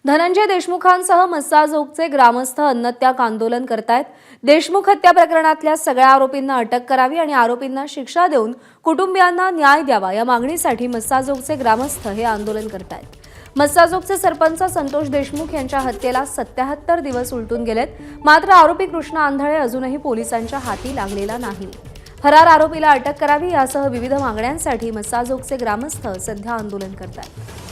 धनंजय देशमुखांसह मस्साजोगचे ग्रामस्थ अन्नत्याग आंदोलन करतायत। देशमुख हत्या प्रकरणातल्या सगळ्या आरोपींना अटक करावी आणि आरोपींना शिक्षा देऊन कुटुंबियांना न्याय द्यावा या मागणीसाठी मस्साजोगचे ग्रामस्थ हे आंदोलन करतायत। मस्साजोगचे सरपंच संतोष देशमुख यांच्या हत्येला 77 दिवस उलटून गेलेत, मात्र आरोपी कृष्णा आंधळे अजूनही पोलिसांच्या हाती लागलेला नाही। फरार आरोपीला अटक करावी यासह विविध मागण्यांसाठी मस्साजोगचे ग्रामस्थ सध्या आंदोलन करतायत।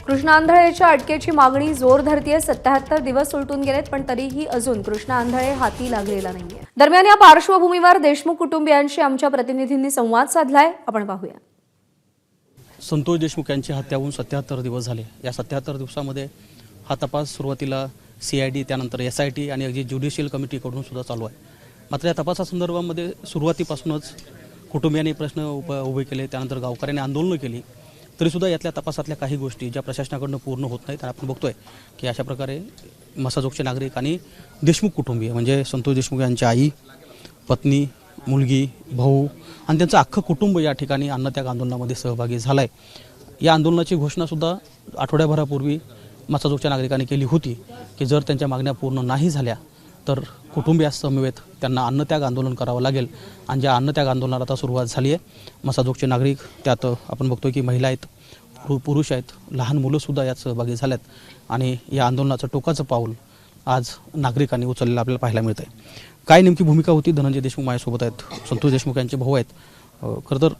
कृष्णा आंधळेच्या अटकेची मागणी जोर धरतीये। 77 दिवस उलटून गेलेत, पण तरीही अजून कृष्णा आंधळे हाती लागलेला नाहीये। दरम्यान या पार्श्वभूमीवर देशमुख कुटुंबियांशी आमच्या प्रतिनिधींनी संवाद साधलाय, आपण पाहूया। संतोष देशमुख यांची हत्या होऊन 77 दिवस झाले। या 77 दिवसामध्ये हा तपास सुरुवातीला CID, त्यानंतर SIT आणि अगदी ज्युडिशियल कमिटीकडून सुद्धा चालू आहे। मात्र या तपासासंदर्भामध्ये सुरुवातीपासूनच कुटुंबियांनी प्रश्न उभे केले, त्यानंतर गावकऱ्यांनी आंदोलनं केली, तरीसुद्धा यातल्या तपासातल्या काही गोष्टी ज्या प्रशासनाकडून पूर्ण होत नाहीत। आणि आपण बघतोय की अशा प्रकारे मस्साजोगचे नागरिक आणि देशमुख कुटुंबीय म्हणजे संतोष देशमुख यांची आई, पत्नी, मुलगी, भाऊ आणि त्यांचं अख्खं कुटुंब या ठिकाणी अन्नत्याग आंदोलनामध्ये सहभागी झालं आहे। या आंदोलनाची घोषणासुद्धा आठवड्याभरापूर्वी मस्साजोगच्या नागरिकांनी केली होती की जर त्यांच्या मागण्या पूर्ण नाही झाल्या तर कुटुंबियासमवेत त्यांना अन्नत्याग आंदोलन करावं लागेल। आणि ज्या अन्नत्याग आंदोलनाला आता सुरुवात झाली आहे। मस्साजोगचे नागरिक, त्यात आपण बघतोय की महिला आहेत, पुरुष आहेत, लहान मुलंसुद्धा यात सहभागी झाल्यात आणि या आंदोलनाचं टोकाचं पाऊल आज नागरिकांनी उचललेलं आपल्याला पाहायला मिळतं आहे। काय नेमकी भूमिका होती? धनंजय देशमुख माझ्यासोबत आहेत, संतोष देशमुख यांचे भाऊ आहेत। खरं तर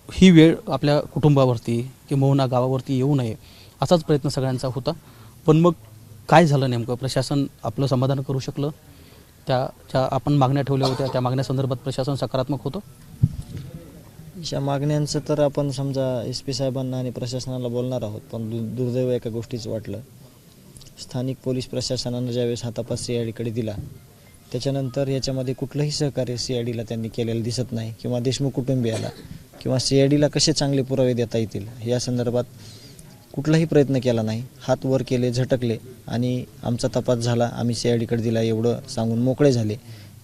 ही वेळ आपल्या कुटुंबावरती किंबहुना गावावरती येऊ नये असाच प्रयत्न सगळ्यांचा होता, पण मग काय झालं नेमकं? प्रशासन आपलं समाधान करू शकलं? ज्या आपण मागण्या ठेवल्या होत्या त्या मागण्यासंदर्भात प्रशासन सकारात्मक होतं? अशा मागण्यांचं तर आपण समजा SP साहेबांना आणि प्रशासनाला बोलणार आहोत, पण दुर्दैव एका गोष्टीचं वाटलं। स्थानिक पोलीस प्रशासनानं ज्यावेळेस हा तपास CIDकडे दिला त्याच्यानंतर याच्यामध्ये कुठलंही सहकार्य CIDला त्यांनी केलेलं दिसत नाही, किंवा देशमुख कुटुंबियाला किंवा CIDला कसे चांगले पुरावे देता येतील या संदर्भात कुठलाही प्रयत्न केला नाही। हात वर केले, झटकले आणि आमचा तपास झाला, आम्ही CIDकडे दिला एवढं सांगून मोकळे झाले।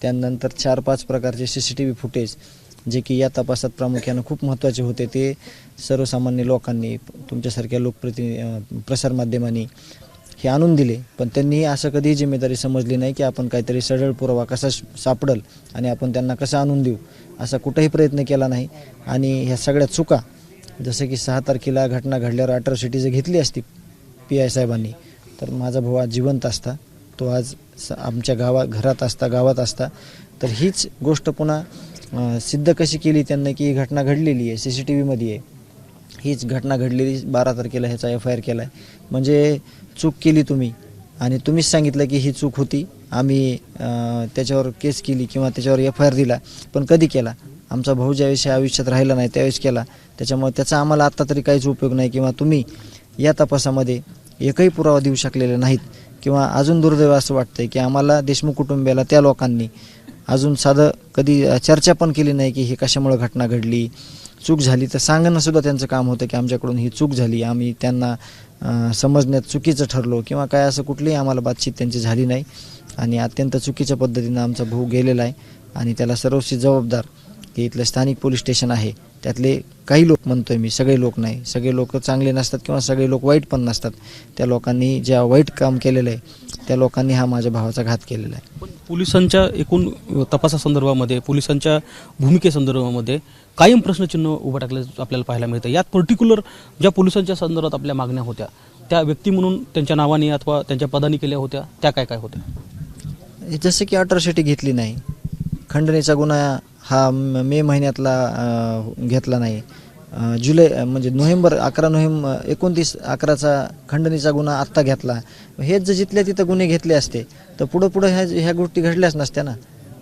त्यानंतर 4-5 प्रकारचे CCTV फुटेज जे की या तपासात प्रामुख्यानं खूप महत्त्वाचे होते ते सर्वसामान्य लोकांनी, तुमच्यासारख्या प्रसारमाध्यमांनी हे आणून दिले, पण त्यांनी असं कधीही जिम्मेदारी समजली नाही की आपण काहीतरी सरळ पुरावा कसा सापडल आणि आपण त्यांना कसं आणून देऊ असा कुठेही प्रयत्न केला नाही। आणि ह्या सगळ्या चुका जसं की 6 तारखेला घटना घडल्यावर अॅट्रॉसिटी जर घेतली असती PI साहेबांनी तर माझा भाऊ आज जिवंत असता, तो आज आमच्या गावात असता। तर हीच गोष्ट पुन्हा सिद्ध कशी केली त्यांना की ही घटना घडलेली आहे, CCTVमध्ये आहे, हीच घटना घडलेली 12 तारखेला ह्याचा FIR केला आहे। म्हणजे चूक केली तुम्ही आणि तुम्हीच सांगितलं की ही चूक होती, आम्ही त्याच्यावर केस केली किंवा त्याच्यावर FIR दिला, पण कधी केला? आमचा भाऊ ज्यावेळेस या आयुष्यात राहिला नाही त्यावेळेस केला, त्याच्यामुळे त्याचा आम्हाला आत्ता तरी काहीच उपयोग नाही, किंवा तुम्ही या तपासामध्ये एकही पुरावा देऊ शकलेले नाहीत। किंवा अजून दुर्दैव असं वाटतंय की आम्हाला देशमुख कुटुंबियाला त्या लोकांनी अजून साधं कधी चर्चा पण केली नाही की ही कशामुळे घटना घडली, चूक झाली तर सांगणं सुद्धा त्यांचं काम होतं की आमच्याकडून ही चूक झाली, आम्ही त्यांना समजण्यात चुकीचं ठरलो किंवा काय, असं कुठलीही आम्हाला बातचीत त्यांची झाली नाही। आणि अत्यंत चुकीच्या पद्धतीनं आमचा भाऊ गेलेला आहे आणि त्याला सर्वस्वी जबाबदार की इथलं स्थानिक पोलीस स्टेशन आहे, त्यातले काही लोक, म्हणतोय मी सगळे लोक नाही, सगळे लोक चांगले नसतात किंवा सगळे लोक वाईट पण नसतात, त्या लोकांनी ज्या वाईट काम केलेलं आहे त्या लोकांनी हा माझ्या भावाचा घात केलेला आहे। पण पोलिसांच्या एकूण तपासासंदर्भामध्ये, पोलिसांच्या भूमिकेसंदर्भामध्ये कायम प्रश्नचिन्ह उभं टाकले आपल्याला पाहायला मिळतं। यात पर्टिक्युलर ज्या पोलिसांच्या संदर्भात आपल्या मागण्या होत्या त्या व्यक्ती म्हणून त्यांच्या नावाने अथवा त्यांच्या पदाने केल्या होत्या, त्या काय होत्या? जसं की अॅट्रॉसिटी घेतली नाही, खंडणीचा गुन्हा हा मे महिन्यातला घेतला नाही, म्हणजे 29/11चा खंडणीचा गुन्हा आत्ता घेतला। हेच जर जिथल्या तिथं गुन्हे घेतले असते तर पुढं ह्या गोष्टी घडल्याच नसत्या ना।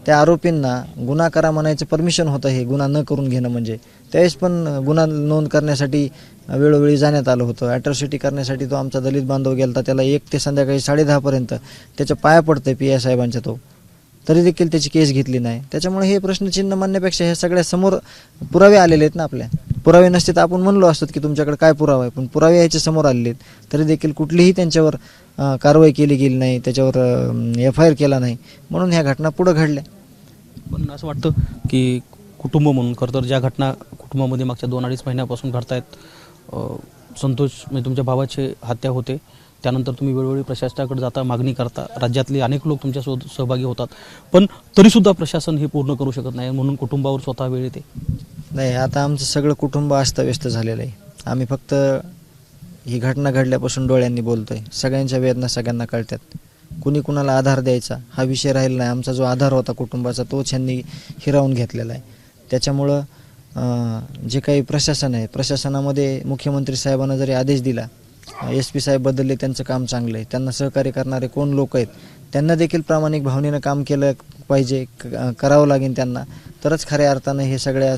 त्या आरोपींना गुन्हा करा म्हणायचं परमिशन होतं, हे गुन्हा न करून घेणं म्हणजे। त्यावेळेस पण गुन्हा नोंद करण्यासाठी वेळोवेळी जाण्यात आलं होतं, अॅट्रॉसिटी करण्यासाठी तो आमचा दलित बांधव गेला, त्याला 1 ते संध्याकाळी 10:30पर्यंत त्याच्या पाया पडतंय PI साहेबांच्या, तो तरी देखील त्याची केस घेतली नाही। त्याच्यामुळे हे प्रश्नचिन्ह मानण्यापेक्षा हे सगळ्या समोर पुरावे आलेले आहेत ना। आपल्या पुरावे नसते तर आपण म्हणलो असतो की तुमच्याकडे काय पुरावा आहे, पण पुरावे याच्या समोर आलेले आहेत, तरी देखील कुठलीही त्यांच्यावर कारवाई केली गेली नाही, त्याच्यावर FIR केला नाही, म्हणून ह्या घटना पुढे घडल्या। पण असं वाटतं की कुटुंब म्हणून खरं तर ज्या घटना कुटुंबामध्ये मागच्या 2-2.5 महिन्यापासून घडतायत, संतोष म्हणजे तुमच्या भावाची हत्या होते, त्यानंतर तुम्ही वेळोवेळी प्रशासनाकडे जाता, मागणी करता, राज्यातले अनेक लोक तुमच्यासोबत सहभागी होतात, पण तरीसुद्धा प्रशासन हे पूर्ण करू शकत नाही, म्हणून कुटुंबावर स्वतः वेळ येते. नाही, आता आमचं सगळं कुटुंब अस्ताव्यस्त झालेलं आहे. आम्ही फक्त ही घटना घडल्यापासून डोळ्यांनी बोलतोय. सगळ्यांच्या वेदना सगळ्यांना कळतात. कुणी कुणाला आधार द्यायचा हा विषय राहिला नाही. आमचा जो आधार होता कुटुंबाचा तोच ह्यांनी हिरावून घेतलेला आहे. त्याच्यामुळं जे काही प्रशासन आहे, प्रशासनामध्ये मुख्यमंत्री साहेबांना जरी आदेश दिला, SP साहेब बदलले, त्यांचं काम चांगलं आहे, त्यांना सहकार्य करणारे कोण लोक आहेत त्यांना देखील प्रामाणिक भावनेनं काम केलं पाहिजे, करावं लागेल त्यांना, तरच खऱ्या अर्थानं हे सगळ्या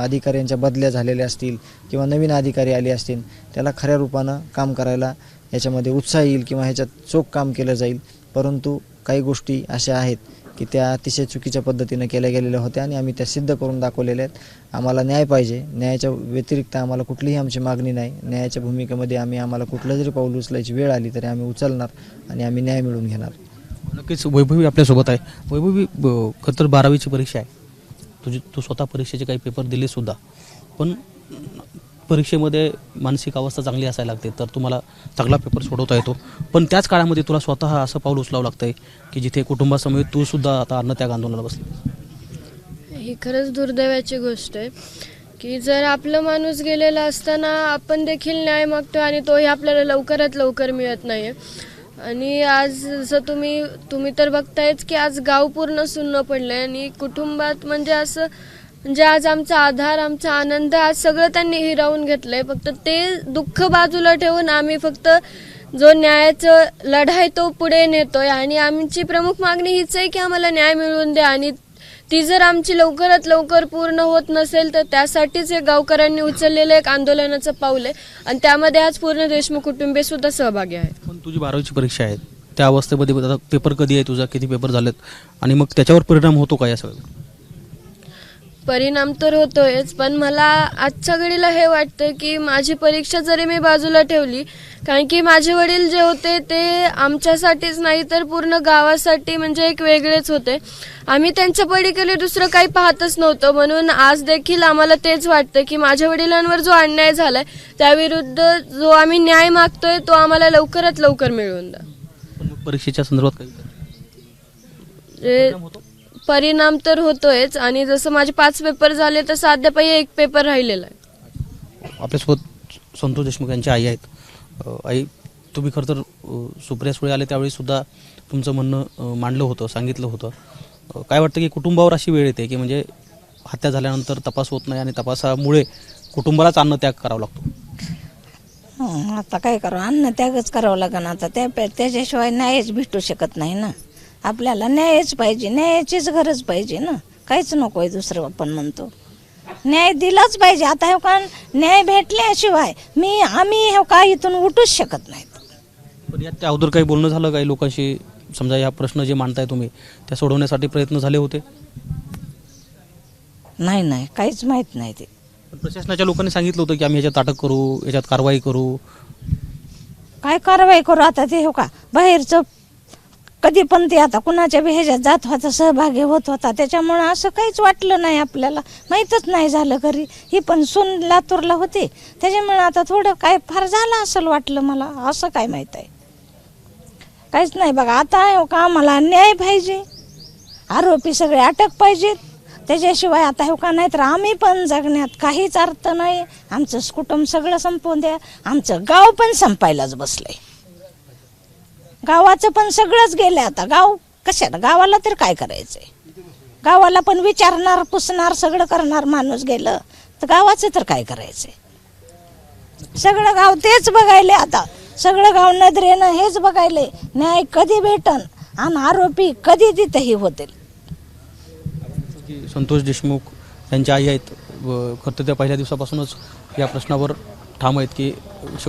अधिकाऱ्यांच्या बदल्या झालेल्या असतील किंवा नवीन अधिकारी आले असतील त्याला खऱ्या रूपानं काम करायला याच्यामध्ये उत्साह येईल किंवा ह्याच्यात चोख काम केलं जाईल. परंतु काही गोष्टी अशा आहेत की त्या अतिशय चुकीच्या पद्धतीनं केल्या गेलेल्या होत्या आणि आम्ही त्या सिद्ध करून दाखवलेल्या आहेत. आम्हाला न्याय पाहिजे. न्यायाच्या व्यतिरिक्त आम्हाला कुठलीही आमची मागणी नाही. न्यायाच्या भूमिकेमध्ये आम्हाला कुठलं जरी पाऊल उचलायची वेळ आली तरी आम्ही उचलणार आणि आम्ही न्याय मिळवून घेणार. नक्कीच वैभवी आपल्यासोबत आहे. वैभवी, खरं तर 12वीची परीक्षा आहे, तू स्वतः परीक्षेचे काही पेपर दिले सुद्धा, पण परीक्षेमध्ये मानसिक अवस्था चांगली असायला लागते तर तुम्हाला चांगला पेपर सोडवता येतो, पण त्याच काळामध्ये तुला स्वतः असं पाऊल उचलावं लागतं आहे की जिथे कुटुंबासमवेत तू सुद्धा आता अन्नत्याग आंदोलनाला बसली. ही खरंच दुर्दैवाची गोष्ट आहे की जर आपलं माणूस गेलेला असताना आपण देखील न्याय मागतो आणि तोही आपल्याला लवकरात लवकर मिळत नाही आहे. आणि आज जसं तुम्ही तर बघतायच की आज गाव पूर्ण सुन्न पडलं आहे आणि कुटुंबात म्हणजे आज आमचा आधार, आमचा आनंद आज सगळं त्यांनी हिरावून घेतलं आहे. फक्त ते दुःख बाजूला ठेवून आम्ही फक्त जो न्यायाचं लढाई तो पुढे नेतोय आणि आमची प्रमुख मागणी हीच आहे की आम्हाला न्याय मिळवून द्या आणि ती जर आमची लवकरात लवकर पूर्ण होत नसेल तर त्यासाठीच हे गावकऱ्यांनी उचललेलं एक आंदोलनाचं पाऊल आहे आणि त्यामध्ये आज पूर्ण देशमुख कुटुंबीय सुद्धा सहभागी आहेत. पण तुझी 12वीची परीक्षा आहे, त्या अवस्थेमध्ये आता पेपर कधी आहे तुझा, किती पेपर झालेत आणि मग त्याच्यावर परिणाम होतो का या सगळं? परिणाम तर होतोयच, पण मला आजच्या घडीला हे वाटतं की माझी परीक्षा जरी मी बाजूला ठेवली, कारण की माझे वडील जे होते ते आमच्यासाठीच नाही तर पूर्ण गावासाठी म्हणजे एक वेगळेच होते. आम्ही त्यांच्या पलीकडे दुसरं काही पाहतच नव्हतं. म्हणून आज देखील आम्हाला तेच वाटतं की माझ्या वडिलांवर जो अन्याय झालाय त्याविरुद्ध जो आम्ही न्याय मागतोय तो आम्हाला लवकरात लवकर मिळवून द्या. परीक्षेच्या संदर्भात काही परिणाम तर होतोयच आणि जसं माझे 5 पेपर झाले तसं अद्यापही 1 पेपर राहिलेला आहे. आपल्यासोबत संतोष देशमुख यांची आई आहेत. आई, तुम्ही खरं तर सुप्रिया सुळे आले त्यावेळी सुद्धा तुमचं म्हणणं मांडलं होतं, सांगितलं होतं. काय वाटतं की कुटुंबावर अशी वेळ येते की म्हणजे हत्या झाल्यानंतर तपास होत नाही आणि तपासामुळे कुटुंबालाच अन्नत्याग करावा लागतो? आता काय करावं, अन्नत्यागच करावं लागेल. आता त्याच्याशिवाय न्यायच भेटू शकत नाही ना. आपल्याला न्यायच पाहिजे, न्यायाचीच गरज पाहिजे ना, काहीच नको आहे दुसरं. आपण म्हणतो न्याय दिलाच पाहिजे. आता हे का न्याय भेटल्याशिवाय आम्ही हे का इथून उठूच शकत नाहीत. पण यात त्या अगोदर काही बोलणं झालं काही लोकांशी, समजा या प्रश्न जे मांडताय तुम्ही त्या सोडवण्यासाठी प्रयत्न झाले होते? नाही, काहीच माहित नाही. ते प्रशासनाच्या लोकांनी सांगितलं होतं की आम्ही याच्यात अटक करू, याच्यात कारवाई करू. काय कारवाई करू आता? ते हो का बाहेरचं कधी पण ते आता कुणाच्या बी ह्याच्यात जात होता, सहभागी होत होता, त्याच्यामुळं असं काहीच वाटलं नाही. आपल्याला माहीतच नाही झालं. घरी ही पण सून लातूरला होती, त्याच्यामुळे आता थोडं काय फार झालं असं वाटलं मला. असं काय माहीत आहे, काहीच नाही. बघा आता का आम्हाला न्याय पाहिजे, आरोपी सगळे अटक पाहिजेत, त्याच्याशिवाय आता हे का नाही तर आम्ही पण जगण्यात काहीच अर्थ नाही. आमचं कुटुंब सगळं संपवून द्या. आमचं गाव पण संपायलाच बसलंय. गावाचं पण सगळंच गेलंय. आता गाव कशाला, गावाला तर काय करायचंय? गावाला पण विचारणार, पुसणार, सगळं करणार माणूस गेलं तर गावाचं तर काय करायचंय? सगळं गाव तेच बघायले. आता सगळं गाव नजरेनं हेच बघायले न्याय कधी भेटन आणि आरोपी कधी तिथेही होतील. संतोष देशमुख यांच्या आई आहेत. खरं तर त्या पहिल्या दिवसापासूनच या प्रश्नावर ठाम आहेत की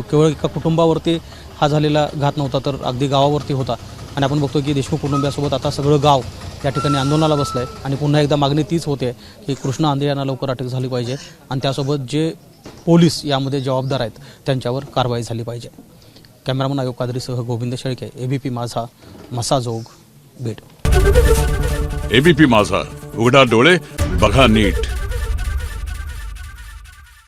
केवळ एका कुटुंबावरती हा झालेला घात नव्हता तर अगदी गावावरती होता. आणि आपण बघतो की देशमुख कुटुंबियासोबत आता सगळं गाव या ठिकाणी आंदोलनाला बसलं आहे. आणि पुन्हा एकदा मागणी तीच होते की कृष्णा आंधळे यांना लवकर अटक झाली पाहिजे आणि त्यासोबत जे पोलीस यामध्ये जबाबदार आहेत त्यांच्यावर कारवाई झाली पाहिजे. कॅमेरामन आयोग कादरीसह गोविंद शेळके, ABP माझा, मसाजोग, बीड. ABP माझा, उघडा डोळे बघा नीट.